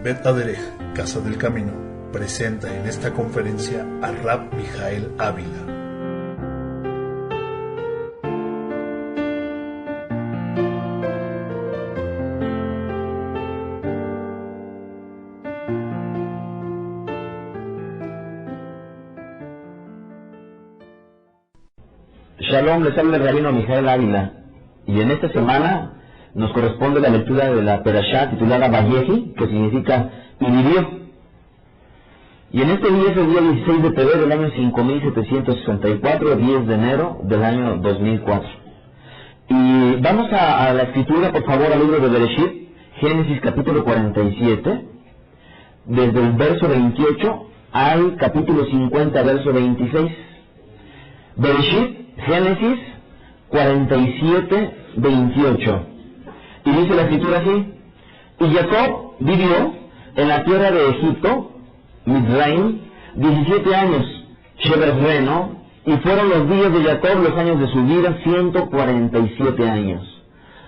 Bet Aderech, Casa del Camino, presenta en esta conferencia a Rab Mijael Ávila. Shalom, les habla el rabino Mijael Ávila, y en esta semana nos corresponde la lectura de la Perashá titulada Vayehi, que significa y vivió. Y en este día es el día 16 de febrero del año 5764, 10 de enero del año 2004. Y vamos a la escritura, por favor, al libro de Bereshit, Génesis capítulo 47, desde el verso 28 al capítulo 50, verso 26. Bereshit, Génesis 47, 28. Y dice la escritura así: y Jacob vivió en la tierra de Egipto, Mizraim, 17 años, Sheberreno, y fueron los días de Jacob, los años de su vida, 147 años.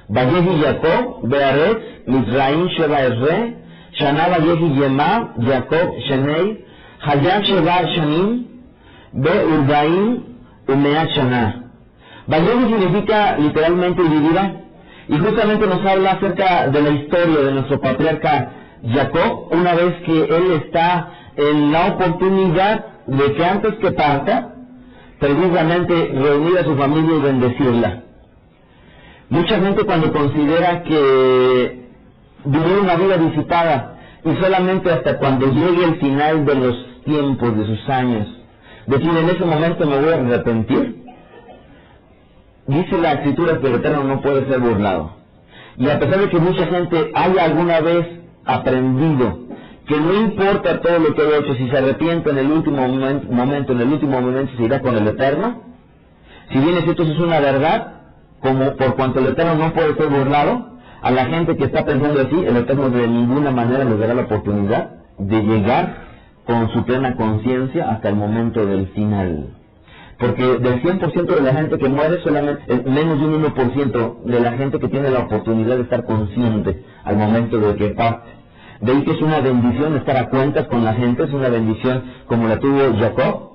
Vayehi Jacob, Bearetz, Mizraim, Sheberre, Shana Vayehi Yema, Jacob, Shenei, Hayam Shebar Shanim, Beurdaim, Umeat Shana. Vayehi significa literalmente vivirá. Y justamente nos habla acerca de la historia de nuestro patriarca Jacob, una vez que él está en la oportunidad de que antes que parta, precisamente reunir a su familia y bendecirla. Mucha gente, cuando considera que vivir una vida disipada y solamente hasta cuando llegue el final de los tiempos, de sus años, decir en ese momento me voy a arrepentir, dice la escritura que el Eterno no puede ser burlado. Y a pesar de que mucha gente haya alguna vez aprendido que no importa todo lo que haya hecho, si se arrepiente en el último momento se irá con el Eterno, si bien es cierto, eso es una verdad, como por cuanto el Eterno no puede ser burlado, a la gente que está pensando así, el Eterno de ninguna manera les dará la oportunidad de llegar con su plena conciencia hasta el momento del final. Porque del 100% de la gente que muere, solamente menos de un 1% de la gente que tiene la oportunidad de estar consciente al momento de que parte. De ahí que es una bendición estar a cuentas con la gente, es una bendición como la tuvo Jacob,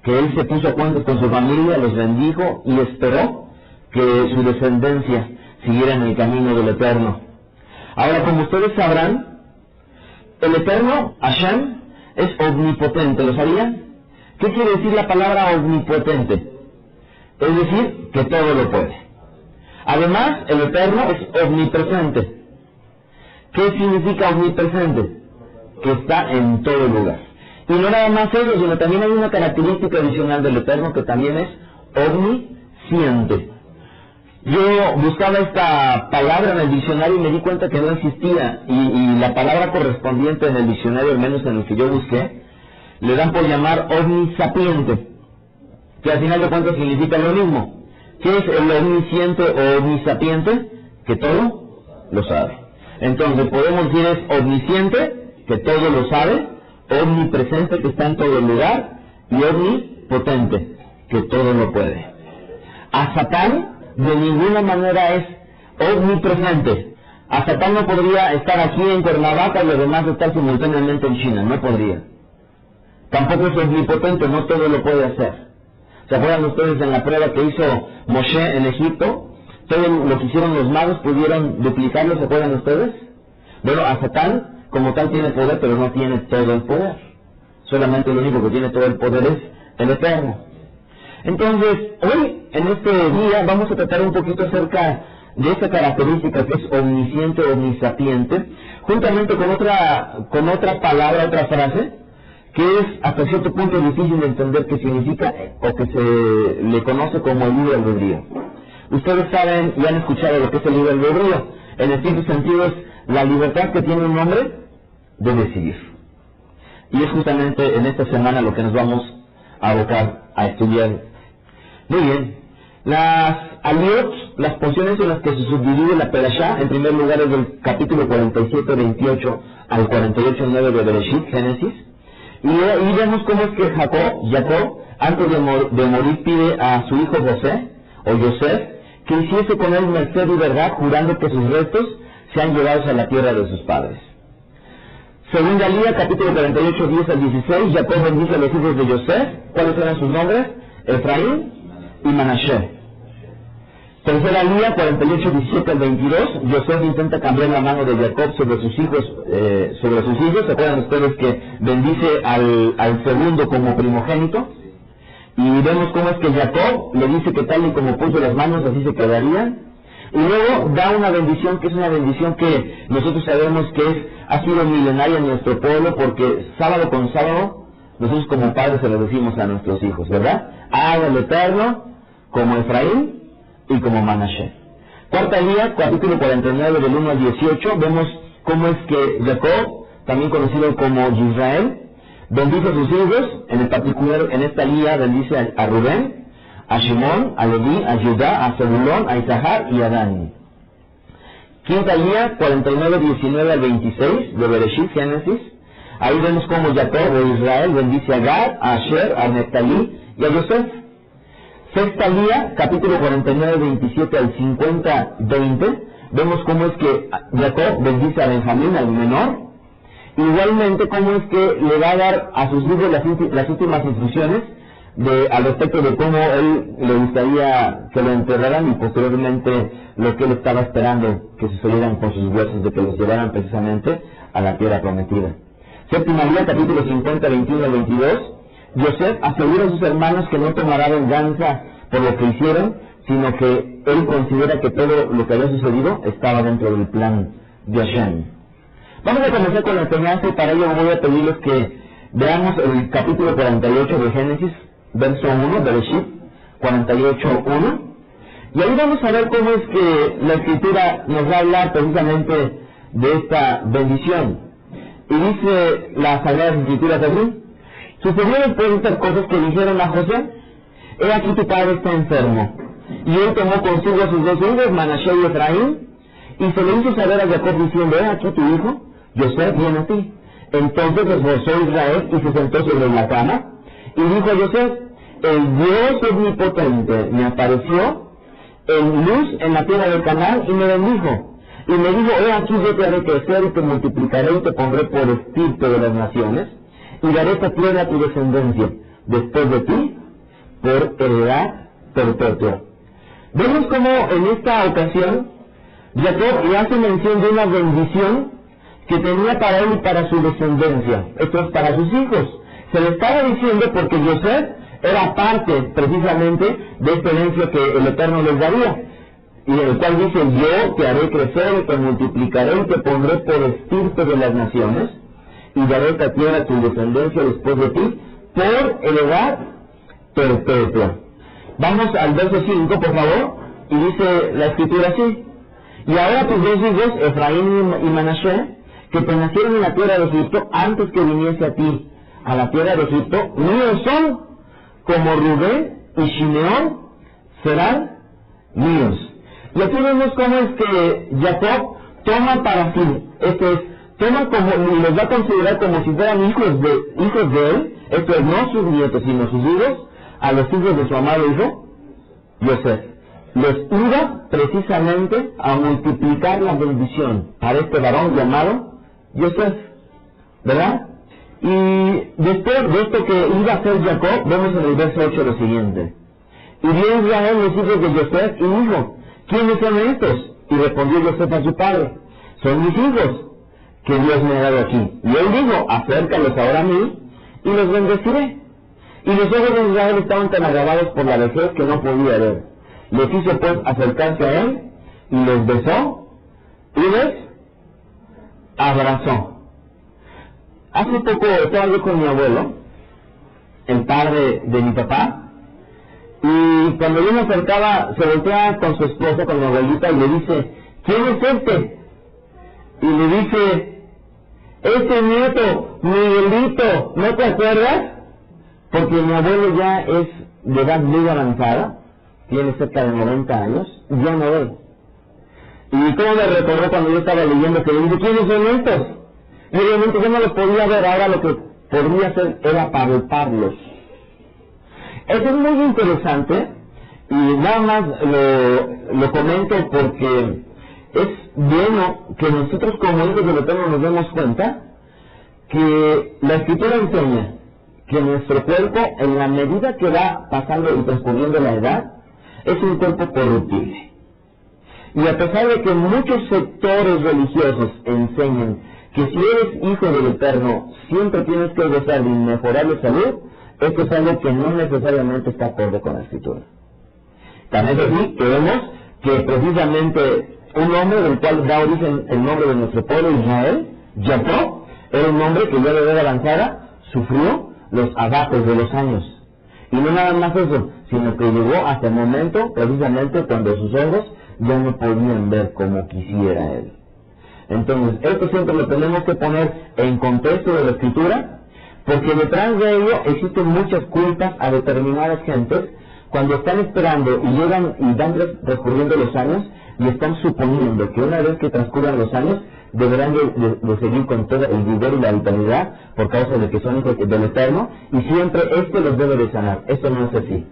que él se puso a cuentas con su familia, los bendijo y esperó que su descendencia siguiera en el camino del Eterno. Ahora, como ustedes sabrán, el Eterno, Hashem, es omnipotente, ¿lo sabían? ¿Qué quiere decir la palabra omnipotente? Es decir, que todo lo puede. Además, el Eterno es omnipresente. ¿Qué significa omnipresente? Que está en todo lugar. Y no nada más eso, sino también hay una característica adicional del Eterno que también es omnisciente. Yo buscaba esta palabra en el diccionario y me di cuenta que no existía. Y la palabra correspondiente en el diccionario, al menos en el que yo busqué, le dan por llamar omnisapiente, que al final de cuentas significa lo mismo. ¿Qué es el omnisciente o omnisapiente? Que todo lo sabe. Entonces podemos decir es omnisciente, que todo lo sabe, omnipresente, que está en todo lugar, y omnipotente, que todo lo puede. A Satán de ninguna manera es omnipresente. A Satán no podría estar aquí en Cuernavaca y además estar simultáneamente en China, no podría. Tampoco es omnipotente, no todo lo puede hacer. ¿Se acuerdan ustedes en la prueba que hizo Moshe en Egipto? Todo lo que hicieron los magos pudieron duplicarlo, ¿se acuerdan ustedes? Bueno, a Satán como tal tiene poder, pero no tiene todo el poder. Solamente lo único que tiene todo el poder es el Eterno. Entonces, hoy, en este día, vamos a tratar un poquito acerca de esta característica que es omnisciente, omnisapiente, juntamente con otra palabra, otra frase, que es hasta cierto punto difícil de entender qué significa o que se le conoce como el libre albedrío. Ustedes saben y han escuchado lo que es el libre albedrío. En estricto sentido es la libertad que tiene un hombre de decidir. Y es justamente en esta semana lo que nos vamos a abocar a estudiar. Muy bien. Las aliot, las porciones en las que se subdivide la Perashá, en primer lugar es del capítulo 47, 28 al 48, 9 de Bereshit, Génesis. Y vemos cómo es que Jacob, antes de morir, pide a su hijo José, o Yosef, que hiciese con él merced y verdad, jurando que sus restos sean llevados a la tierra de sus padres. Segunda Lía, capítulo 48, 10 al 16, Jacob bendice a los hijos de Yosef. ¿Cuáles eran sus nombres? Efraín y Manashe. Tercera Lía, 48, 17 al 22, Yosef intenta cambiar la mano de Jacob sobre sus hijos. ¿Se acuerdan ustedes que bendice al segundo como primogénito? Y vemos cómo es que Jacob le dice que tal y como puso las manos, así se quedarían. Y luego da una bendición que es una bendición que nosotros sabemos que ha sido milenaria en nuestro pueblo, porque sábado con sábado nosotros como padres se lo decimos a nuestros hijos, ¿verdad? Haga el Eterno como Efraín y como Manashe. Cuarta Lía, capítulo 49 del 1 al 18, vemos cómo es que Jacob, también conocido como Israel, bendice a sus hijos, en particular en esta Lía bendice a Rubén, a Shimón, a Leví, a Judá, a Zebulón, a Isahar y a Dan. Quinta Lía, 49, 19 al 26 de Bereshit, Génesis. Ahí vemos cómo Jacob o Israel bendice a Gad, a Asher, a Neftalí y a Yosef. Sexta Lía, capítulo 49, 27 al 50, 20. Vemos cómo es que Jacob bendice a Benjamín, al menor. Igualmente cómo es que le va a dar a sus hijos las últimas instrucciones al respecto de cómo él le gustaría que lo enterraran y posteriormente lo que él estaba esperando que sucedieran con sus huesos, de que los llevaran precisamente a la tierra prometida. Séptima Lía, capítulo 50, 21 al 22, Yosef asegura a sus hermanos que no tomará venganza por lo que hicieron, sino que él considera que todo lo que había sucedido estaba dentro del plan de Hashem. Vamos a comenzar con la enseñanza y para ello voy a pedirles que veamos el capítulo 48 de Génesis, verso 1, Bereshit 48, 1. Y ahí vamos a ver cómo es que la Escritura nos va a hablar precisamente de esta bendición. Y dice las Sagradas Escrituras así: sucedió después de estas cosas que dijeron a José: he aquí tu padre está enfermo. Y él tomó consigo a sus dos hijos, Manashe y Efraín, y se le hizo saber a Jacob diciendo: he aquí tu hijo, Yosef viene a ti. Entonces esforzó Israel y se sentó sobre la cama, y dijo a Yosef: el Dios omnipotente me apareció en luz en la tierra del Canaán y me bendijo. Y me dijo: he aquí yo te haré crecer y te multiplicaré y te pondré por estirpe de las naciones, y daré esta tierra a tu descendencia después de ti por heredad perpetua. Vemos cómo en esta ocasión Jacob le hace mención de una bendición que tenía para él y para su descendencia, esto es para sus hijos. Se le estaba diciendo porque Yosef era parte precisamente de esta herencia que el Eterno les daría, y en el cual dice: yo te haré crecer y te multiplicaré y te pondré por estirpe de las naciones, y daré esta tierra a tu descendencia después de ti por heredad perpetua. Vamos al verso 5, por favor, y dice la Escritura así: y ahora tus dos hijos, Efraín y Manashe, que te nacieron en la tierra de Egipto, antes que viniese a ti a la tierra de Egipto, míos son, como Rubén y Shimeón serán míos. Y aquí vemos cómo es que Jacob toma para sí, esto es, toma como, y los va a considerar como si fueran hijos de él, esto es, no sus nietos, sino sus hijos, a los hijos de su amado hijo, Yosef. Les iba precisamente a multiplicar la bendición para este varón llamado Yosef, ¿verdad? Y después de esto que iba a hacer Jacob, vemos en el verso 8 lo siguiente: y vio Israel los hijos de Yosef y dijo: ¿quiénes son estos? Y respondió Yosef a su padre: son mis hijos que Dios me ha dado aquí. Y él dijo: acércalos ahora a mí y los bendeciré. Y los ojos de Israel estaban tan agravados por la vejez que no podía ver. Les hizo pues acercarse a él y los besó y les abrazó. Hace poco estaba yo con mi abuelo, el padre de mi papá, y cuando yo me acercaba, se voltea con su esposa, con mi abuelita, y le dice: ¿quién es este? Y le dice: este nieto, Miguelito, ¿no te acuerdas? Porque mi abuelo ya es de edad muy avanzada, tiene cerca de 90 años, ya no ve. Y cómo me recordó cuando yo estaba leyendo que le dije: ¿quiénes son estos? Y obviamente yo no los podía ver, ahora lo que podría hacer era palparlos. Eso es muy interesante, y nada más lo comento porque es bueno que nosotros como hijos del Eterno nos demos cuenta que la Escritura enseña que nuestro cuerpo, en la medida que va pasando y transcurriendo la edad, es un cuerpo corruptible. Y a pesar de que muchos sectores religiosos enseñan que si eres hijo del Eterno, siempre tienes que gozar de inmejorable salud, esto es algo que no necesariamente está acorde con la Escritura. También es así que vemos que precisamente un hombre del cual da origen el nombre de nuestro pueblo Israel, Jacob, era un hombre que ya de edad avanzada sufrió los abates de los años. Y no nada más eso, sino que llegó hasta el momento, precisamente cuando sus ojos ya no podían ver como quisiera él. Entonces, esto siempre lo tenemos que poner en contexto de la Escritura, porque detrás de ello existen muchas culpas a determinadas gentes cuando están esperando y llegan y van transcurriendo los años y están suponiendo que una vez que transcurran los años deberán de seguir con todo el vigor y la vitalidad por causa de que son hijos del Eterno y siempre los debe de sanar. Esto no es así.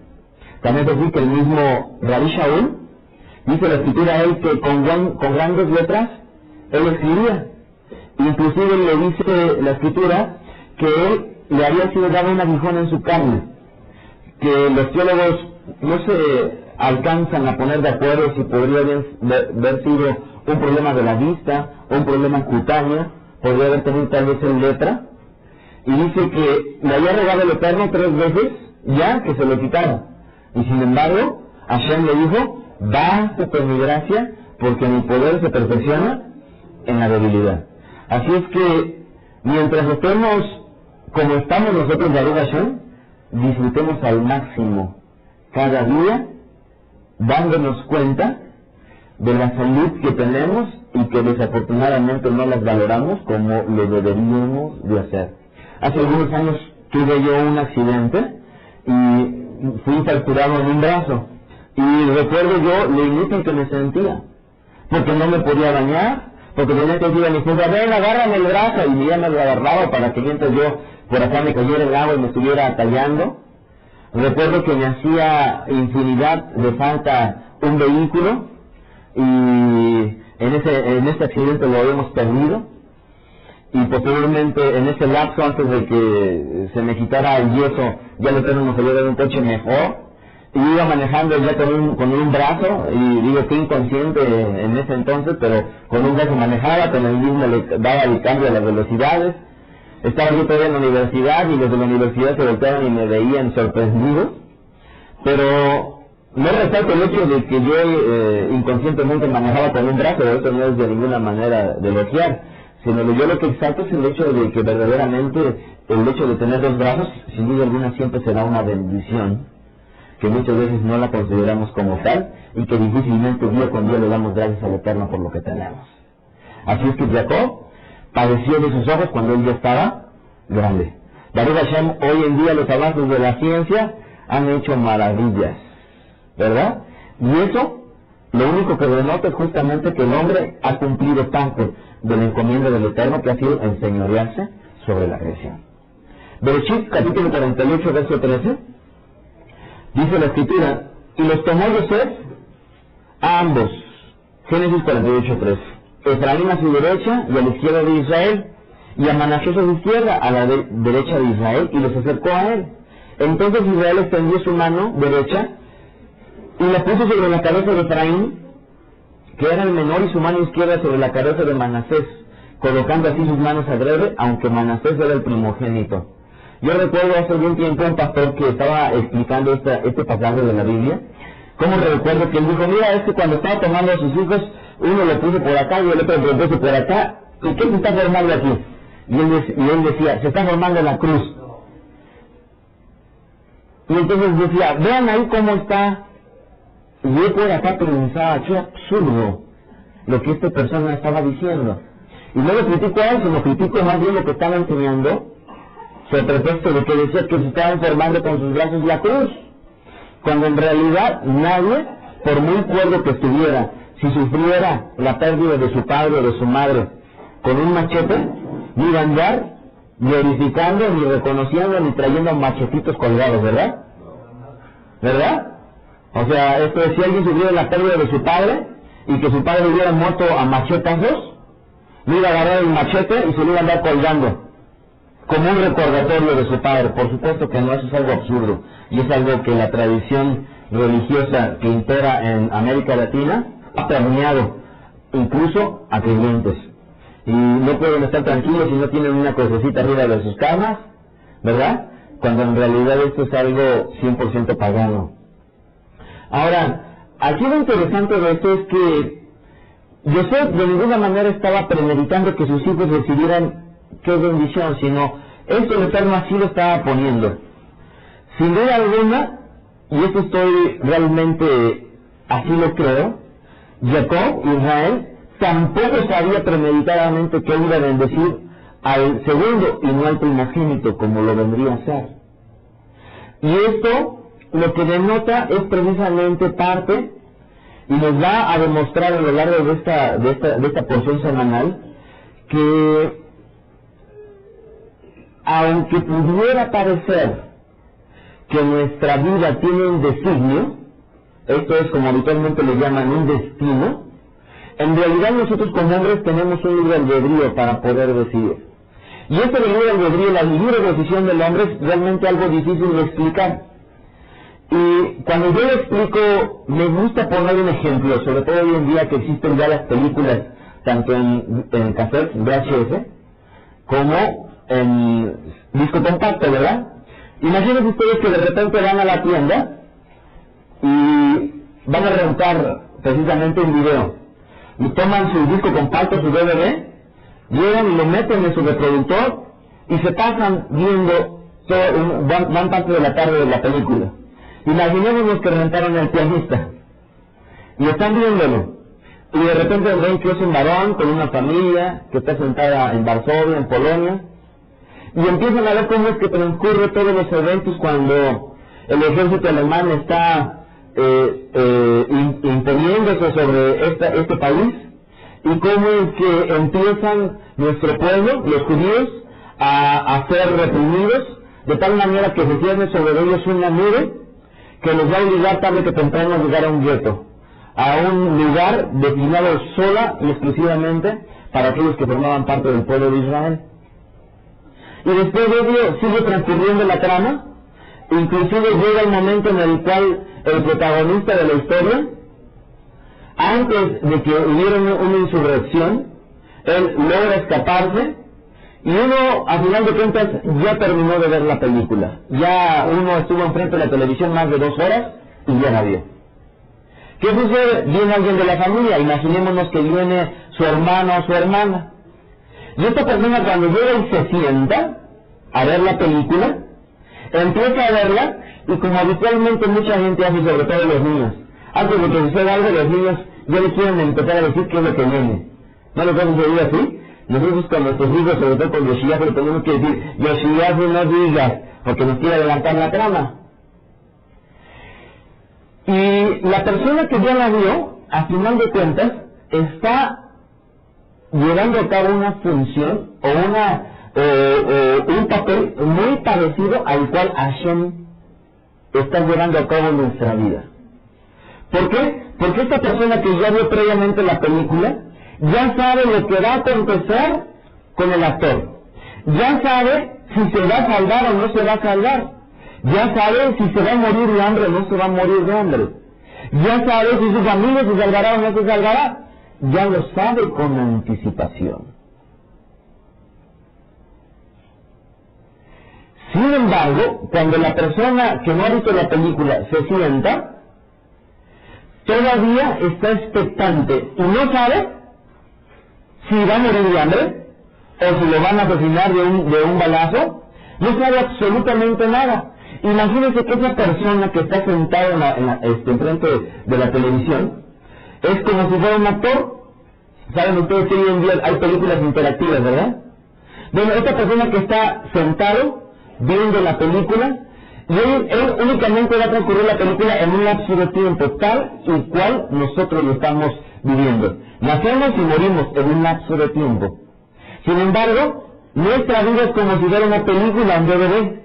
También es así que el mismo Rabbi Shaul dice la Escritura a él que con grandes letras él escribía. Inclusive le dice la Escritura que él le había sido dado un aguijón en su carne, que los teólogos no se alcanzan a poner de acuerdo si podría haber sido un problema de la vista o un problema cutáneo, podría haber tenido tal vez en lepra, y dice que le había rogado el Eterno 3 veces ya que se lo quitara, y sin embargo Hashem le dijo: bástate mi gracia, porque mi poder se perfecciona en la debilidad. Así es que mientras estemos como estamos nosotros, Baruch Hashem, disfrutemos al máximo cada día, dándonos cuenta de la salud que tenemos y que desafortunadamente no las valoramos como lo deberíamos de hacer. Hace algunos años tuve yo un accidente y fui fracturado en un brazo, y recuerdo yo lo inútil que me sentía, porque no me podía bañar, porque tenía que decir a mi esposa: ven, agárrame el brazo, y ella me lo agarraba para que mientras yo por acá me cayera el agua y me estuviera tallando. Recuerdo que me hacía infinidad de falta un vehículo, y en este accidente lo habíamos perdido, y posteriormente en ese lapso, antes de que se me quitara el yeso, ya le tengo que llevar un coche mejor, y iba manejando ya con un brazo, y digo que inconsciente en ese entonces, pero con un brazo manejaba, con el mismo le daba el cambio a las velocidades. Estaba yo todavía en la universidad, y desde la universidad se volteaban y me veían sorprendido, pero no resalto el hecho de que yo inconscientemente manejaba con un brazo, eso no es de ninguna manera de elogiar, sino que yo lo que exalto es el hecho de que verdaderamente el hecho de tener 2 brazos, sin duda alguna, siempre será una bendición, que muchas veces no la consideramos como tal, y que difícilmente día con día le damos gracias al Eterno por lo que tenemos. Así es que Jacob padeció de sus ojos cuando él ya estaba grande. Baruch Hashem, hoy en día los avances de la ciencia han hecho maravillas, ¿verdad? Y eso, lo único que denota es justamente que el hombre ha cumplido parte de la encomienda del Eterno, que ha sido enseñorearse sobre la creación. Bereshit, capítulo 48, verso 13, dice la Escritura: y los tomó Yosef a ambos. Génesis 48, 13. Efraín a su derecha y a la izquierda de Israel, y a Manasés a su izquierda, a la derecha de Israel, y los acercó a él. Entonces Israel extendió su mano derecha y la puso sobre la cabeza de Efraín, que era el menor, y su mano izquierda sobre la cabeza de Manasés, colocando así sus manos adrede, aunque Manasés era el primogénito. Yo recuerdo hace algún tiempo un pastor que estaba explicando este pasaje de la Biblia, como recuerdo que él dijo: mira, es que cuando estaba tomando a sus hijos, uno lo puso por acá y el otro lo puso por acá, ¿y qué se está formando aquí? Y él decía: se está formando la cruz. Y entonces decía: vean ahí cómo está. Y yo por acá pensaba: qué absurdo lo que esta persona estaba diciendo. Y no lo critico a él, sino critico más bien lo que estaba enseñando, sobre pretexto de que decía que se estaban formando con sus brazos la cruz, cuando en realidad nadie, por muy cuerdo que estuviera, si sufriera la pérdida de su padre o de su madre con un machete, ni iba a andar glorificando, ni reconociendo, ni trayendo machetitos colgados, ¿verdad? ¿Verdad? O sea, esto es: si alguien sufriera la pérdida de su padre y que su padre hubiera muerto a machetazos, no iba a agarrar el machete y se lo iba a andar colgando. como un recordatorio de su padre. Por supuesto que no, eso es algo absurdo, y es algo que la tradición religiosa que impera en América Latina ha permeado incluso a creyentes. Y no pueden estar tranquilos si no tienen una crucecita arriba de sus camas, ¿verdad? Cuando en realidad esto es algo 100% pagano. Ahora, aquí lo interesante de esto es que Joseph de ninguna manera estaba premeditando que sus hijos recibieran qué bendición, sino esto el Eterno así lo estaba poniendo. Sin duda alguna, y esto estoy realmente, así lo creo, Jacob, Israel, tampoco sabía premeditadamente que iba a bendecir al segundo y no al primogénito, como lo vendría a ser. Y esto lo que denota es precisamente parte, y nos va a demostrar a lo largo de esta porción semanal, que aunque pudiera parecer que nuestra vida tiene un designio, esto es como habitualmente le llaman un destino, en realidad nosotros como hombres tenemos un libre albedrío para poder decidir. Y este libre albedrío, la libre decisión del hombre, es realmente algo difícil de explicar. Y cuando yo lo explico, me gusta poner un ejemplo, sobre todo hoy en día que existen ya las películas, tanto en cassette, VHS, como en disco compacto, ¿verdad? Imagínense ustedes que de repente van a la tienda y van a rentar precisamente un video. Y toman su disco compacto, su DVD, llegan y lo meten en su reproductor y se pasan viendo, van parte de la tarde de la película. Imaginémonos que rentaron El Pianista y están viéndolo, y de repente ven que es un varón con una familia que está sentada en Varsovia, en Polonia, y empiezan a ver cómo es que transcurre todos los eventos cuando el ejército alemán está imponiéndose sobre este país, y cómo es que empiezan nuestro pueblo, los judíos, a ser reprimidos, de tal manera que se cierne sobre ellos una nube que los va a obligar tarde que temprano a llegar a un gueto, a un lugar destinado sola y exclusivamente para aquellos que formaban parte del pueblo de Israel. Y después de ello sigue transcurriendo la trama, inclusive llega el momento en el cual el protagonista de la historia, antes de que hubiera una insurrección, él logra escaparse, y uno, a final de cuentas, ya terminó de ver la película. Ya uno estuvo enfrente de la televisión más de 2 horas y ya la vio. ¿Qué sucede? Viene alguien de la familia, imaginémonos que viene su hermano o su hermana. Y esta persona, cuando llega y se sienta a ver la película, empieza a verla, y como habitualmente mucha gente hace, sobre todo los niños, antes de que suceda algo, los niños ya le quieren empezar a decir qué es lo que viene. ¿No lo pueden decir así? Nosotros con nuestros hijos, sobre todo con Yoshiyahu, le tenemos que decir, Yoshiyahu, no digas, porque nos quiere adelantar la trama. Y la persona que ya la vio, a final de cuentas, está llevando a cabo una función o un papel muy parecido al cual Hashem está llevando a cabo en nuestra vida. ¿Por qué? Porque esta persona que ya vio previamente la película ya sabe lo que va a acontecer con el actor, ya sabe si se va a salvar o no se va a salvar, ya sabe si se va a morir de hambre o no se va a morir de hambre, ya sabe si su familia se salvará o no se salvará, ya lo sabe con anticipación. Sin embargo, cuando la persona que no ha visto la película se sienta, todavía está expectante y no sabe si va a morir de hambre o si lo van a asesinar de un balazo, no sabe absolutamente nada. Imagínense que esa persona que está sentada enfrente de la televisión es como si fuera un actor. Saben ustedes que hoy en día hay películas interactivas, ¿verdad? Bueno, esta persona que está sentado viendo la película, y él únicamente va a transcurrir la película en un lapso de tiempo tal y cual nosotros lo estamos viviendo. Nacemos y morimos en un lapso de tiempo. Sin embargo, nuestra vida es como si fuera una película en DVD.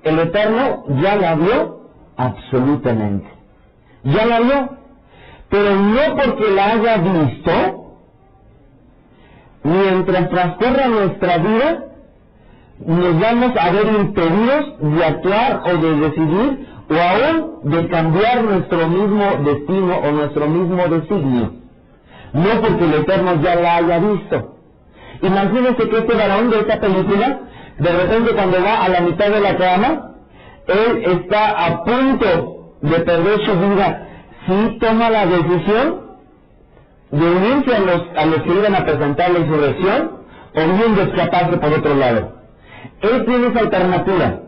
El Eterno ya la vio absolutamente. Ya la vio. Pero no porque la haya visto, mientras transcurra nuestra vida, nos vamos a ver impedidos de actuar o de decidir o aún de cambiar nuestro mismo destino o nuestro mismo designio. No porque el Eterno ya la haya visto. Imagínense que este varón de esta película, de repente cuando va a la mitad de la trama, él está a punto de perder su vida. Si toma la decisión de unirse a los que iban a presentar la insurrección, o bien de escaparse por otro lado. Él tiene esa alternativa.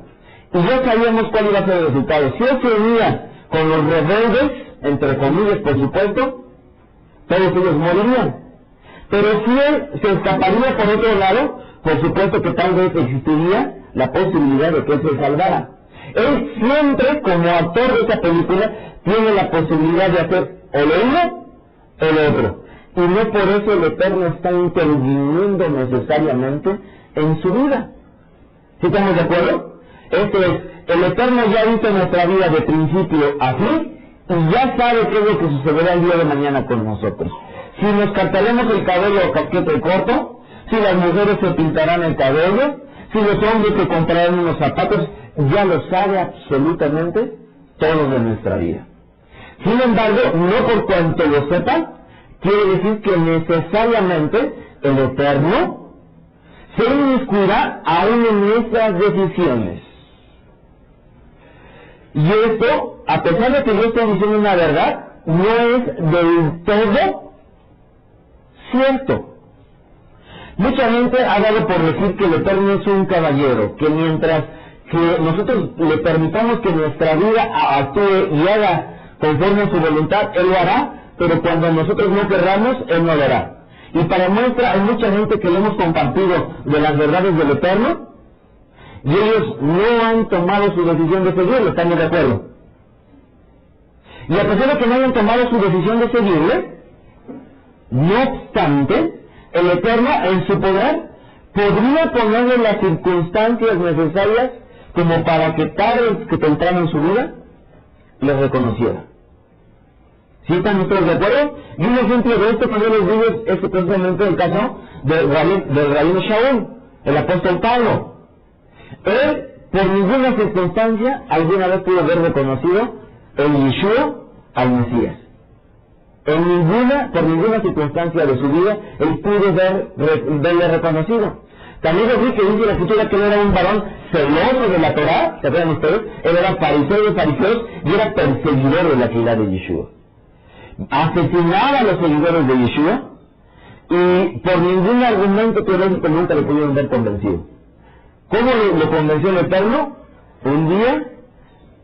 Y ya sabíamos cuál iba a ser el resultado. Si él se unía con los rebeldes, entre comillas por supuesto, todos ellos morirían. Pero si él se escaparía por otro lado, por supuesto que tal vez existiría la posibilidad de que él se salvara. Él siempre, como actor de esa película, tiene la posibilidad de hacer o lo uno o lo otro. Y no por eso el Eterno está interviniendo necesariamente en su vida. ¿Sí estamos de acuerdo? Esto es, el Eterno ya ha visto nuestra vida de principio a fin y ya sabe qué es lo que sucederá el día de mañana con nosotros. Si nos cortaremos el cabello o casquete corto, si las mujeres se pintarán el cabello, si los hombres se comprarán unos zapatos, ya lo sabe absolutamente todo de nuestra vida. Sin embargo, no por cuanto lo sepa, quiere decir que necesariamente el Eterno se inmiscuirá aún en nuestras decisiones. Y esto, a pesar de que yo estoy diciendo una verdad, no es del todo cierto. Mucha gente ha dado por decir que el Eterno es un caballero, que mientras que nosotros le permitamos que nuestra vida actúe y haga conforme a su voluntad, Él lo hará, pero cuando nosotros no querramos, Él no lo hará. Y para muestra, hay mucha gente que le hemos compartido de las verdades del Eterno, y ellos no han tomado su decisión de seguirlo, ¿estamos de acuerdo? Y a pesar de que no hayan tomado su decisión de seguirle, no obstante, el Eterno, en su poder, podría ponerle las circunstancias necesarias como para que tarde que temprano en su vida, les reconociera. ¿Sí están ustedes de acuerdo? Y un ejemplo de esto que yo les digo es precisamente el caso del rabino Shaul, el apóstol Pablo. Él, por ninguna circunstancia, alguna vez pudo haber reconocido en Yeshua al Mesías. Por ninguna circunstancia de su vida, él pudo verle reconocido. También es que dice la Escritura que él era un varón celoso de la Torá, ¿se acuerdan ustedes? Él era fariseo de fariseos y era perseguidor de la Keilah de Yeshua. Asesinaba a los seguidores de Yeshua y por ningún argumento teológico nunca le pudieron ver convencido. ¿Cómo lo convenció el Eterno? Un día,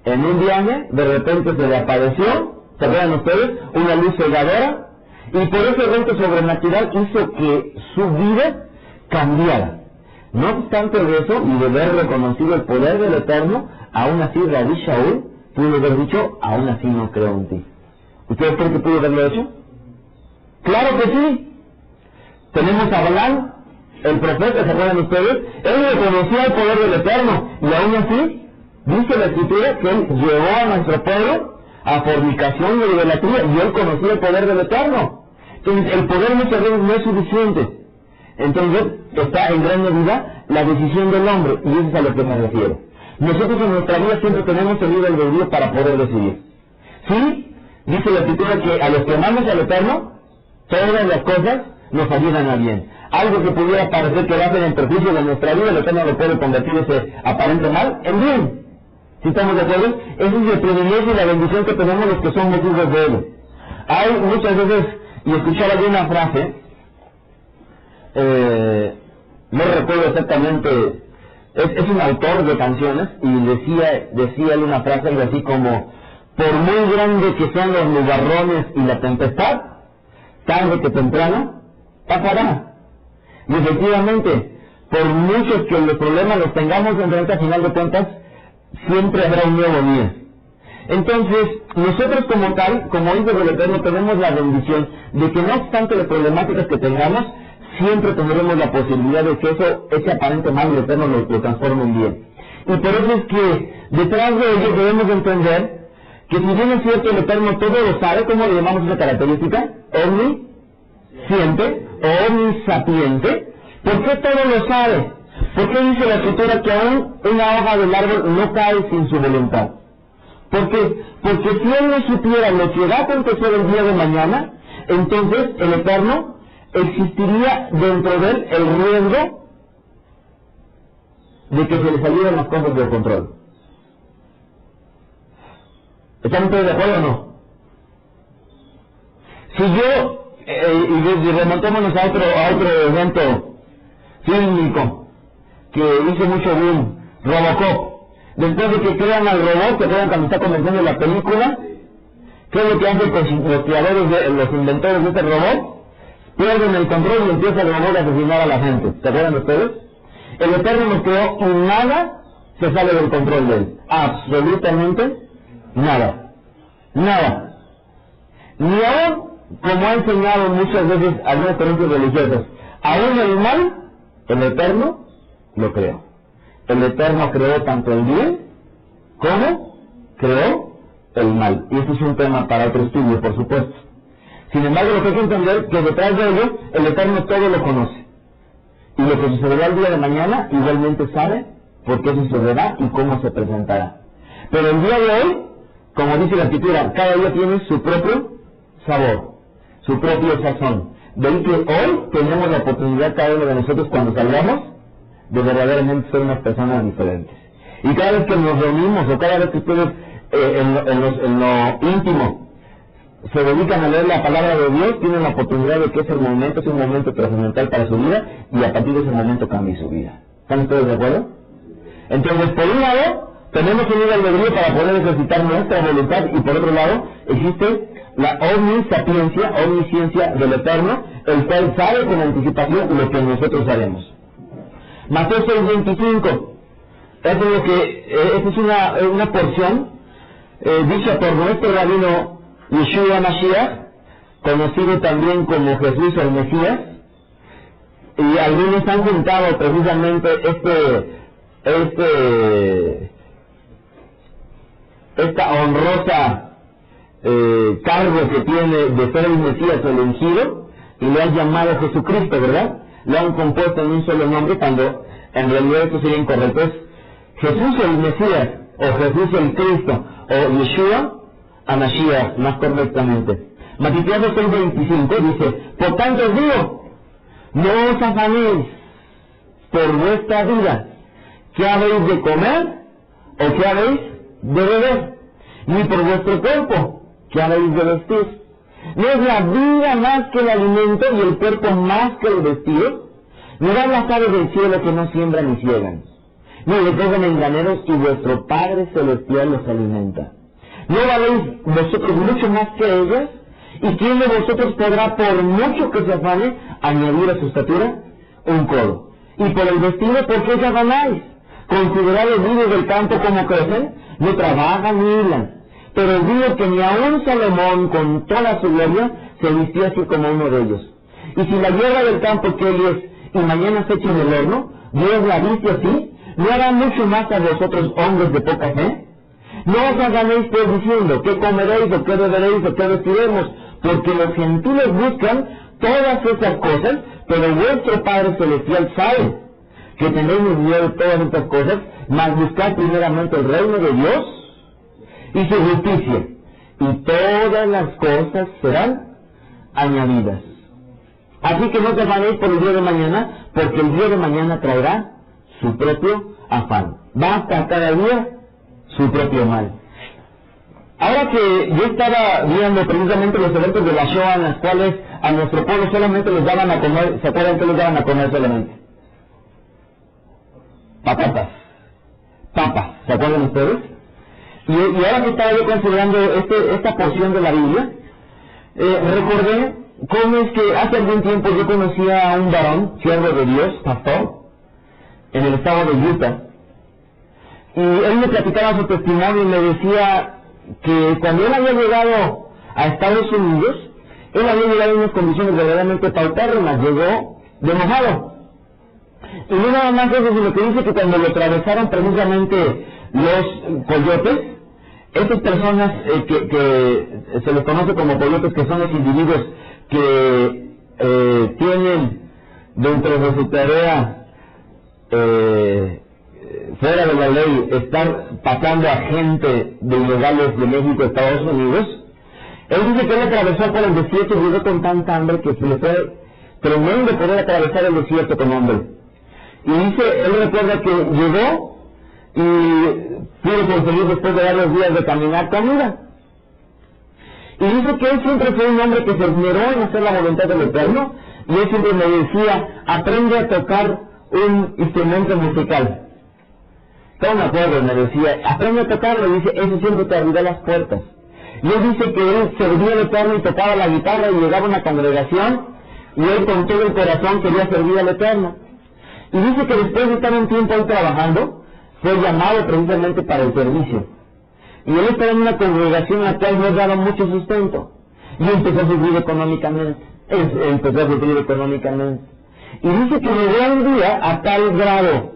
en un viaje, de repente se le apareció, ¿se acuerdan ustedes? Una luz cegadora, y por ese evento sobrenatural hizo que su vida cambiara. No obstante de eso, y de haber reconocido el poder del Eterno, aún así Rabí Shaul pudo haber dicho, aún así no creo en ti. ¿Ustedes creen que pudo haberlo hecho? ¡Claro que sí! Tenemos a Balaam, el profeta, ¿se acuerdan ustedes? Él reconocía el poder del Eterno, y aún así, dice la Escritura que él llevó a nuestro pueblo a fornicación y idolatría, y él conocía el poder del Eterno. Entonces, el poder muchas veces no es suficiente. Entonces, está en gran medida la decisión del hombre, y eso es a lo que me refiero. Nosotros en nuestra vida siempre tenemos el libre albedrío para poder decidir. ¿Sí? Dice la Escritura que a los que amamos al Eterno, todas las cosas nos ayudan a bien. Algo que pudiera parecer que va a ser en perjuicio de nuestra vida, el Eterno lo puede convertir ese aparente mal en bien. ¿Sí estamos de acuerdo? Ese es el privilegio y la bendición que tenemos los que somos hijos de Él. Hay muchas veces, y escuchaba yo una frase, no recuerdo exactamente, es un autor de canciones, y decía él una frase algo así como, por muy grande que sean los nubarrones y la tempestad, tarde que temprano, pasará. Y efectivamente, por muchos que los problemas los tengamos enfrente, a final de cuentas, siempre habrá un nuevo día. Entonces, nosotros como tal, como hijos del Eterno, tenemos la bendición de que no obstante las problemáticas que tengamos, siempre tendremos la posibilidad de que ese aparente mal del Eterno lo transforme en bien. Y por eso es que detrás de ello debemos entender que si bien es cierto el Eterno todo lo sabe, ¿cómo le llamamos esa característica? Omnisciente o omnisapiente. ¿Por qué todo lo sabe? ¿Por qué dice la Escritura que aún una hoja del árbol no cae sin su voluntad? ¿Por qué? Porque si él no supiera lo que va a acontecer el día de mañana, entonces el Eterno existiría dentro de él el riesgo de que se le salieran las cosas del control. ¿Están ustedes de acuerdo o no? Si yo, y remontémonos a otro evento fílmico que hizo mucho boom, Robocop. Después de que crean al robot, que crean cuando está comenzando la película, ¿qué es lo que hacen los creadores, los inventores de este robot? Pierden el control y empieza el robot a asesinar a la gente. ¿Se acuerdan ustedes? El Eterno nos creó y nada se sale del control de él. Absolutamente nada. Nada. Ni aún, como ha enseñado muchas veces algunas creencias religiosas, aún el mal, el Eterno lo creó. El Eterno creó tanto el bien como creó el mal. Y este es un tema para otro estudio, por supuesto. Sin embargo, lo que hay que entender es que detrás de ello, el Eterno todo lo conoce. Y lo que sucederá el día de mañana, igualmente sabe por qué sucederá y cómo se presentará. Pero el día de hoy, como dice la Escritura, cada día tiene su propio sabor, su propio sazón. De ahí que hoy tenemos la oportunidad, cada uno de nosotros, cuando salgamos, de verdaderamente ser unas personas diferentes. Y cada vez que nos reunimos, o cada vez que ustedes en lo íntimo se dedican a leer la palabra de Dios, tienen la oportunidad de que ese momento es un momento trascendental para su vida, y a partir de ese momento cambie su vida. ¿Están ustedes de acuerdo? Entonces, por un lado, tenemos un libre albedrío para poder ejercitar nuestra voluntad, y por otro lado, existe la omnisciencia del Eterno, el cual sabe con anticipación lo que nosotros haremos. Mateo 6:25. Esta es una porción dicha por nuestro rabino Yeshua Mashiach, conocido también como Jesús el Mesías, y algunos han juntado precisamente esta honrosa cargo que tiene de ser el Mesías el ungido, y lo han llamado Jesucristo, ¿verdad? Lo han compuesto en un solo nombre, cuando en realidad esto sería incorrecto. Es Jesús el Mesías, o Jesús el Cristo, o Yeshua HaMashiach, más correctamente. Mateo 6:25 dice: por tanto os digo, no os afanéis por vuestra vida, qué habéis de comer o qué habéis de beber, ni por vuestro cuerpo, qué habéis de vestir. ¿No es la vida más que el alimento y el cuerpo más que el vestido? Mirad las aves del cielo, que no siembran ni ciegan, ni recogen en graneros, y vuestro Padre Celestial los alimenta. ¿No valéis vosotros mucho más que ellas? ¿Y quién de vosotros podrá, por mucho que se afane, añadir a su estatura un codo? Y por el vestido, ¿por qué os afanáis? Considerad los lirios del campo como crecen, no trabajan ni hilan. Pero os digo que ni aun Salomón, con toda su gloria, se vistió así como uno de ellos. Y si la hierba del campo que hoy es y mañana se echa en el horno, Dios la viste así, ¿no hará mucho más a vosotros, hombres de poca fe? No os hagáis pues diciendo, ¿qué comeréis, o qué beberéis, o qué vestiremos? Porque los gentiles buscan todas esas cosas, pero vuestro Padre Celestial sabe que tenéis miedo de todas estas cosas, mas buscad primeramente el reino de Dios y su justicia, y todas las cosas serán añadidas. Así que no te afanéis por el día de mañana, porque el día de mañana traerá su propio afán. Basta cada día su propio mal. Ahora que yo estaba viendo precisamente los eventos de la Shoah, en las cuales a nuestro pueblo solamente les daban a comer, ¿se acuerdan que les daban a comer solamente? Papas, ¿se acuerdan ustedes? Y ahora que estaba yo considerando esta porción de la Biblia, recordé cómo es que hace algún tiempo yo conocía a un varón, siervo de Dios, pastor, en el estado de Utah, y él me platicaba su testimonio y me decía que cuando él había llegado a Estados Unidos, él había llegado en unas condiciones verdaderamente paupérrimas, llegó de mojado. Y no nada más eso, sino que dice que cuando lo atravesaron precisamente los coyotes, esas personas que se les conoce como coyotes, que son los individuos que tienen dentro de su tarea fuera de la ley, estar pasando a gente de ilegales de México a Estados Unidos, él dice que él atravesó por el desierto y llegó con tanta hambre que le fue tremendo poder atravesar el desierto con hambre. Y dice, él recuerda que llegó y pudo conseguir después de varios días de caminar comida. Y dice que él siempre fue un hombre que se esmeró en hacer la voluntad del Eterno, y él siempre me decía, aprende a tocar un instrumento musical. Todo me acuerdo, me decía, aprende a tocarlo, y dice, eso siempre te abrirá las puertas. Y él dice que él servía al Eterno y tocaba la guitarra y llegaba a una congregación, y él con todo el corazón quería servir al Eterno. Y dice que después de estar un tiempo ahí trabajando, fue llamado precisamente para el servicio. Y él estaba en una congregación en la cual no daba mucho sustento. Y empezó a sufrir económicamente. Y dice que llegó un día a tal grado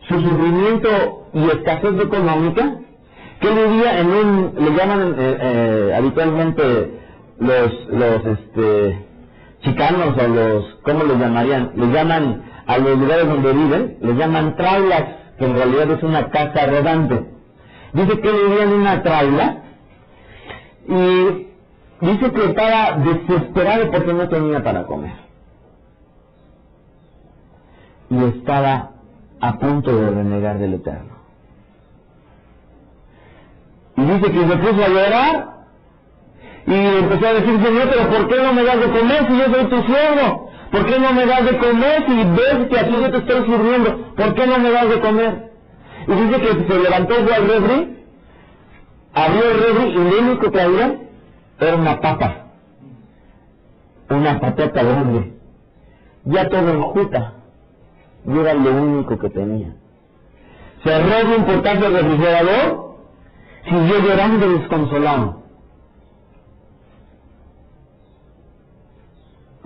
su sufrimiento y escasez económica, que él vivía en un, le llaman habitualmente los chicanos o los, ¿cómo le llamarían? Le llaman a los lugares donde viven, le llaman trailas, que en realidad es una casa rodante. Dice que vivía en una traila y dice que estaba desesperado porque no tenía para comer. Y estaba a punto de renegar del Eterno. Y dice que se puso a llorar y empezó a decir, Señor, pero ¿por qué no me das de comer si yo soy tu siervo? ¿Por qué no me das de comer si ves que aquí yo te estoy sirviendo? ¿Por qué no me das de comer? Y dice que se levantó, fue al refri, abrió el refri y lo único que había era una papa, una patata grande, ya todo enjuta, y era lo único que tenía. Cerró de un portazo el refrigerador, siguió llorando desconsolado.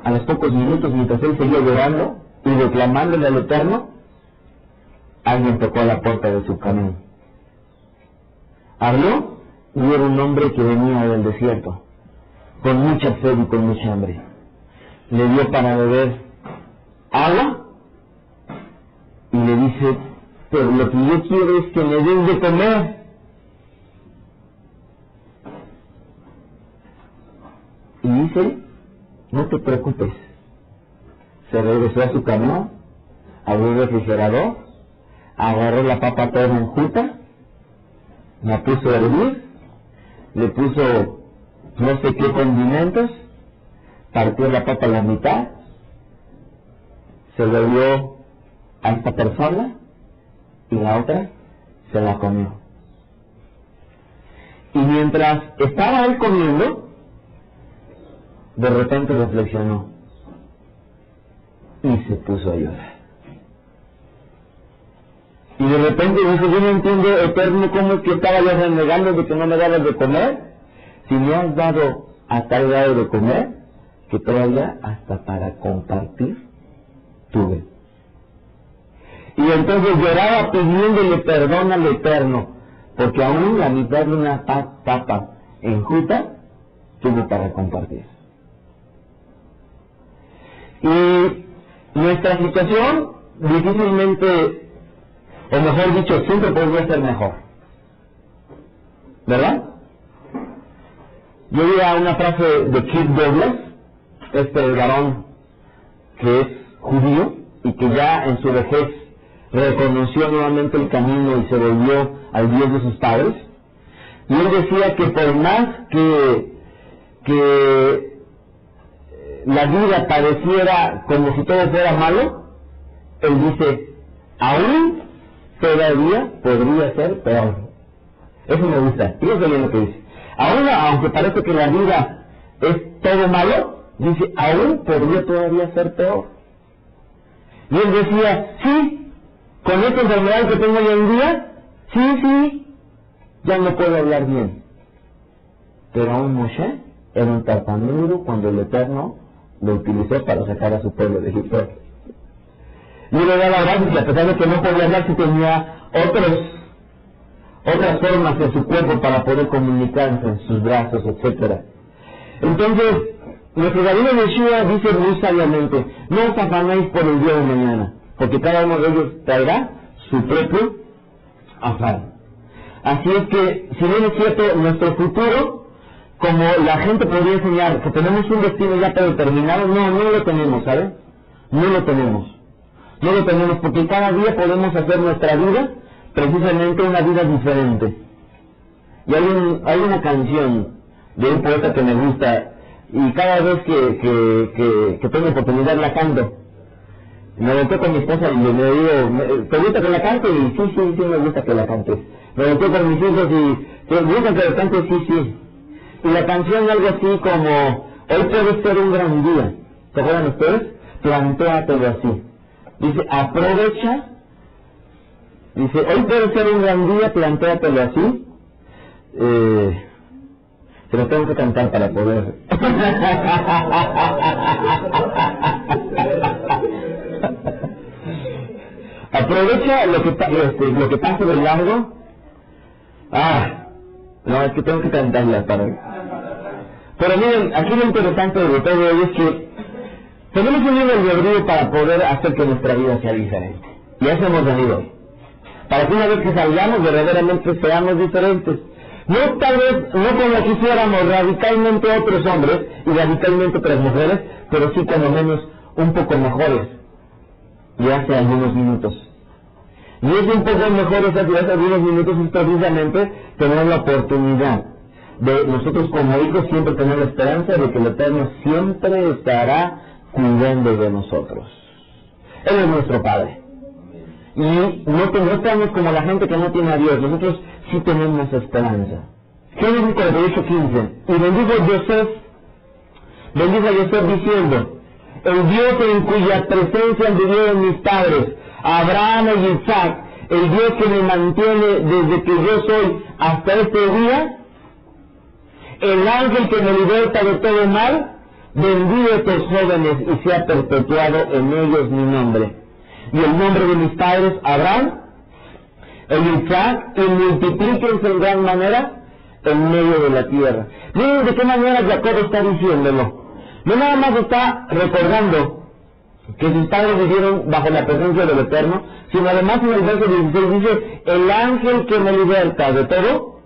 A los pocos minutos, mientras él seguía llorando y reclamándole al Eterno, alguien tocó a la puerta de su camión. Abrió y era un hombre que venía del desierto, con mucha sed y con mucha hambre. Le dio para beber agua y le dice, pero lo que yo quiero es que me den de comer. Y dice, no te preocupes. Se regresó a su camión, abrió el refrigerador, agarró la papa toda enjuta, la puso a hervir, le puso no sé qué condimentos, partió la papa a la mitad, se lo dio a esta persona y la otra se la comió. Y mientras estaba él comiendo, de repente reflexionó y se puso a llorar. Y de repente dice, yo no entiendo, Eterno, cómo es que estaba yo renegando de que no me dabas de comer, si me has dado a tal grado de comer, que todavía hasta para compartir tuve. Y entonces lloraba pidiéndole perdón al Eterno, porque aún la mitad de una papa enjuta tuvo para compartir. Y nuestra situación difícilmente, o mejor dicho, siempre podría ser mejor, ¿verdad? Yo vi a una frase de Kirk Douglas, este varón que es judío y que ya en su vejez reconoció nuevamente el camino y se volvió al Dios de sus padres. Y él decía que por más que la vida pareciera como si todo fuera malo, él dice, aún todavía podría ser peor. Eso me gusta, fíjense bien lo que dice. Aún, aunque parece que la vida es todo malo, dice, aún podría todavía ser peor. Y él decía, sí, con esta enfermedad que tengo hoy en día, sí, ya no puedo hablar bien. Pero aún Moshe era un tartamudo cuando el Eterno lo utilizó para sacar a su pueblo de Egipto. Y le da la gracia que a pesar de que no podía hablar, sí tenía otras formas en su cuerpo para poder comunicarse, en sus brazos, etc. Entonces, nuestro rabino Yeshua dice muy sabiamente, no os afanéis por el día de mañana, porque cada uno de ellos traerá su propio afán. Así es que, si bien es cierto, nuestro futuro, como la gente podría enseñar que tenemos un destino ya predeterminado, no lo tenemos, ¿sabes? No lo tenemos porque cada día podemos hacer nuestra vida precisamente una vida diferente. Y hay una canción de un poeta que me gusta, y cada vez que tengo oportunidad la canto. Me volteo con mi esposa y le digo, ¿te gusta que la cante? Y sí me gusta que la cantes. Me volteo con mis hijos y ¿te gusta que la cantes? Sí. Y la canción algo así como, hoy puede ser un gran día. ¿Se acuerdan ustedes? Plantéatelo así. Dice, aprovecha. Dice, hoy puede ser un gran día, plantéatelo así. Se lo tengo que cantar para poder. Aprovecha lo que pasa de largo. No, es que tengo que cantarla para. Pero miren, aquí lo interesante de todo ello es que tenemos un libre albedrío para poder hacer que nuestra vida sea diferente. Y a eso hemos venido hoy. Para que una vez que salgamos, verdaderamente seamos diferentes. No tal vez, no como quisiéramos radicalmente otros hombres y radicalmente otras mujeres, pero sí cuando menos un poco mejores. Y hace algunos minutos. Y es un poco mejores hace algunos minutos es precisamente tener la oportunidad de nosotros como hijos siempre tener la esperanza de que el Eterno siempre estará cuidando de nosotros. Él es nuestro Padre. Y no estamos como la gente que no tiene a Dios. Nosotros sí tenemos esperanza. Génesis 48:15. Y bendijo a Yosef diciendo, el Dios en cuya presencia vivieron mis padres, Abraham y Isaac, el Dios que me mantiene desde que yo soy hasta este día, el ángel que me liberta de todo mal, bendiga a estos jóvenes y sea perpetuado en ellos mi nombre. Y el nombre de mis padres, Abraham, el Isaac, y multiplíquense en gran manera en medio de la tierra. Miren de qué manera Jacob está diciéndolo. No nada más está recordando que sus padres vivieron bajo la presencia del Eterno, sino además en el verso 16 dice, el ángel que me liberta de todo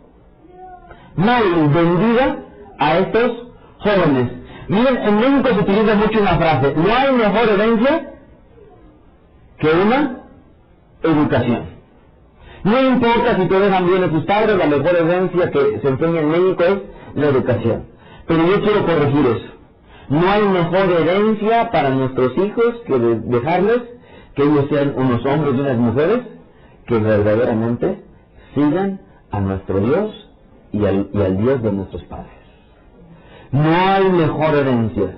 mal, bendiga a estos jóvenes. Miren, en México se utiliza mucho una frase, no hay mejor herencia que una educación. No importa si te dejan bien a tus padres, la mejor herencia que se enseña en México es la educación. Pero yo quiero corregir eso. No hay mejor herencia para nuestros hijos que dejarles que ellos sean unos hombres y unas mujeres que verdaderamente sigan a nuestro Dios y al Dios de nuestros padres. No hay mejor herencia.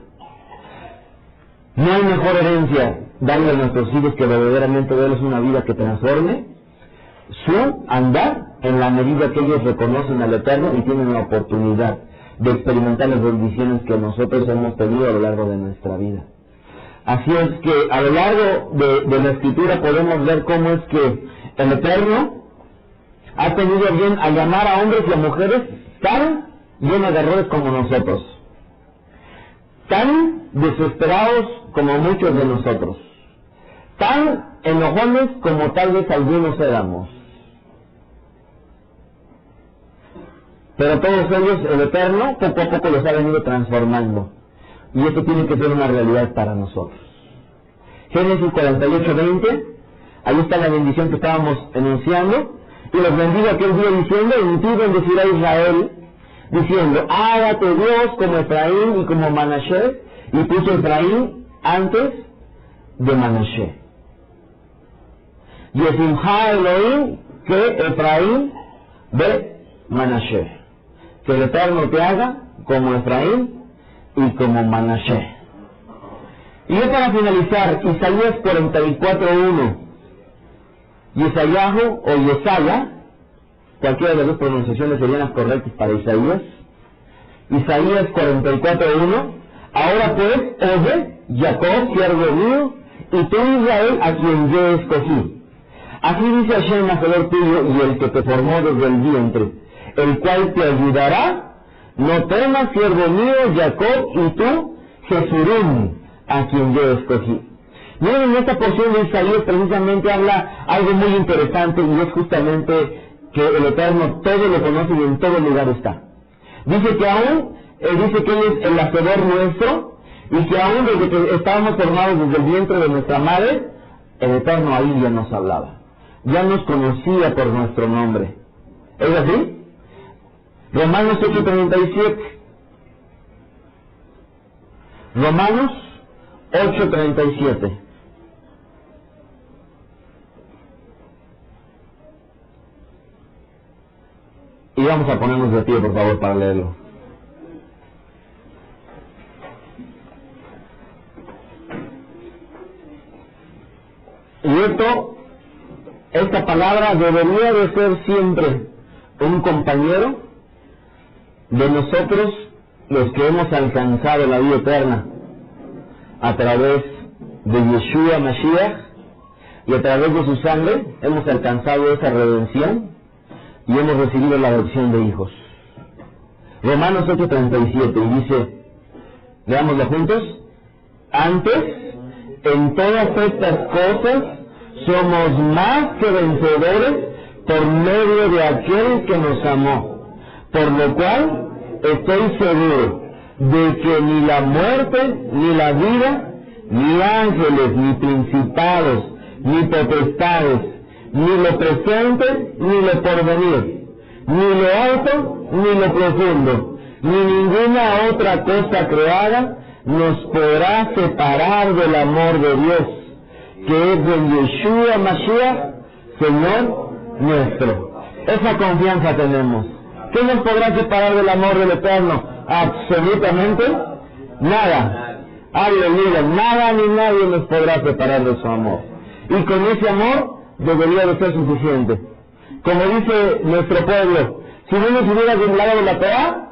No hay mejor herencia darle a nuestros hijos que verdaderamente darles una vida que transforme su andar en la medida que ellos reconocen al Eterno y tienen la oportunidad de experimentar las bendiciones que nosotros hemos tenido a lo largo de nuestra vida. Así es que a lo largo de la Escritura podemos ver cómo es que el Eterno ha tenido bien a llamar a hombres y a mujeres tan llenos de errores como nosotros, tan desesperados como muchos de nosotros, tan enojones como tal vez algunos éramos. Pero todos ellos, el Eterno, poco a poco los ha venido transformando. Y esto tiene que ser una realidad para nosotros. Génesis 48:20, ahí está la bendición que estábamos enunciando. Y los bendigo aquel día diciendo, en ti bendecirá Israel, diciendo, hágate Dios como Efraín y como Manashe, y puso Efraín antes de Manashe. Y Esimha Elohim que Efraín de Manashe. Que el Eterno te haga como Efraín y como Manashe. Y ya para finalizar, Isaías 44:1. Yesayahu o Yesaya, cualquiera de las dos pronunciaciones serían las correctas para Isaías. Isaías 44:1. Ahora pues, oye, Jacob, siervo mío, y tú Israel, a quien yo escogí. Así dice Hashem, hacedor tuyo, y el que te formó desde el vientre, el cual te ayudará. No temas, siervo mío, Jacob, y tú, Jesurim, a quien yo escogí. Miren, en esta porción de Isaías precisamente habla algo muy interesante, y es justamente que el Eterno todo lo conoce y en todo lugar está. Dice que aún, dice que Él es el hacedor nuestro, y que aún desde que estábamos formados desde el vientre de nuestra madre, el Eterno ahí ya nos hablaba, ya nos conocía por nuestro nombre. ¿Es así? Romanos 8:37. Romanos 8:37. Y vamos a ponernos de pie, por favor, para leerlo. Y esta palabra debería de ser siempre un compañero de nosotros, los que hemos alcanzado la vida eterna a través de Yeshua Mashiach, y a través de su sangre hemos alcanzado esa redención y hemos recibido la adopción de hijos. Romanos 8:37, y dice, leámoslo juntos: antes, en todas estas cosas somos más que vencedores por medio de aquel que nos amó, por lo cual estoy seguro de que ni la muerte, ni la vida, ni ángeles, ni principados, ni potestades, ni lo presente, ni lo porvenir, ni lo alto, ni lo profundo, ni ninguna otra cosa creada nos podrá separar del amor de Dios, que es de Yeshua Mashiach, Señor nuestro. Esa confianza tenemos. ¿Qué nos podrá separar del amor del Eterno? Absolutamente nada. Aleluya, nada ni nadie nos podrá separar de su amor. Y con ese amor debería de ser suficiente. Como dice nuestro pueblo, si no nos hubiera burlado de la Torah,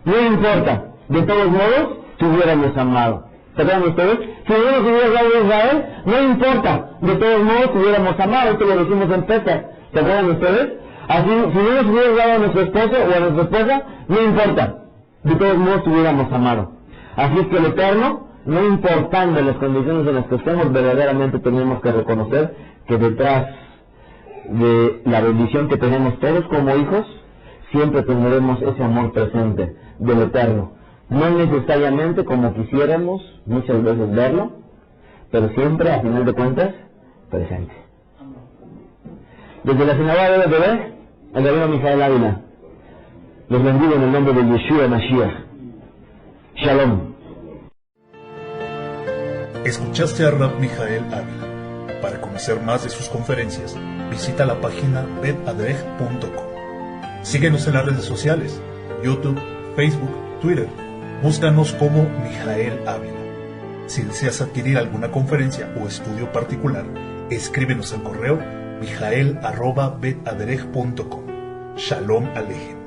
no importa, de todos modos, te hubiéramos amado. ¿Se acuerdan ustedes? Si no nos hubiera dado a Israel, no importa, de todos modos te hubiéramos amado. Esto lo decimos en Pesach. ¿Se acuerdan ustedes? Así, si no nos hubiera dado a nuestro esposo o a nuestra esposa, no importa, de todos modos te hubiéramos amado. Así es que el Eterno, no importando las condiciones en las que estemos, verdaderamente tenemos que reconocer que detrás de la bendición que tenemos todos como hijos, siempre tendremos ese amor presente del Eterno. No necesariamente como quisiéramos muchas veces verlo, pero siempre, a final de cuentas, presente. Desde la sinagoga de BBB, el rabino Mijael Ávila, los bendigo en el nombre de Yeshua Mashiach. Shalom. Escuchaste a Rab Mijael Ávila. Para conocer más de sus conferencias, visita la página betadrej.com. Síguenos en las redes sociales, YouTube, Facebook, Twitter. Búscanos como Mijael Ávila. Si deseas adquirir alguna conferencia o estudio particular, escríbenos al correo mijael@betadrej.com. Shalom Alejem.